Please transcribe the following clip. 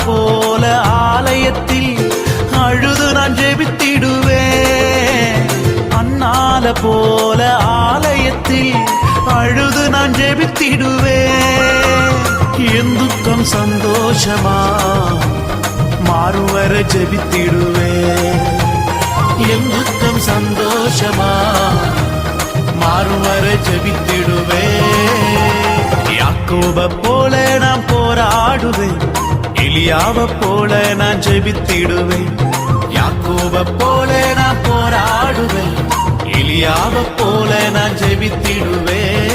போல ஆலயத்தில் அழுது நான் ஜெபித்திடுவேன். அன்னால போல ஆலயத்தில் அழுது நான் ஜெபித்திடுவேன். என் துக்கம் சந்தோஷமா மாறுவர ஜெபித்திடுவேன். என் துக்கம் சந்தோஷமா மாறுவர ஜெபித்திடுவேன். யாக்கோப போல நான் போராடுவேன். எலியாவ போல நான் ஜெபித்திடுவேன். யாக்கோப போல நான் போராடுவேன். எலியாவ போல நான் ஜெபித்திடுவேன்.